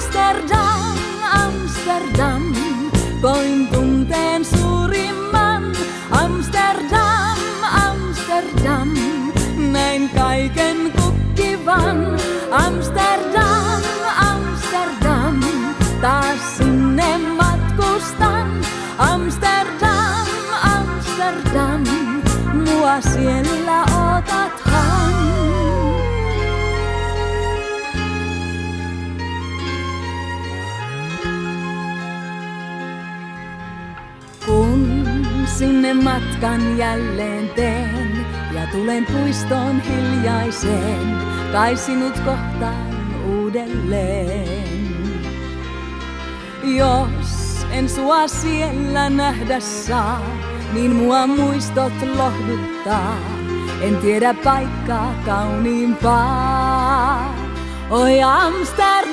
Amsterdam, Amsterdam, koin tunteen suurimman. Amsterdam, Amsterdam, näin kaiken kukkivan. Amsterdam, Amsterdam, taas sinne matkustan. Amsterdam, Amsterdam, mua siellä otathan. Kun sinne matkan jälleen teen ja tulen puistoon hiljaiseen, kai sinut kohtaan uudelleen. Jos en sua siellä nähdä saa, niin mua muistot lohduttaa. En tiedä paikkaa kauniimpaa. Oi Amsterdam.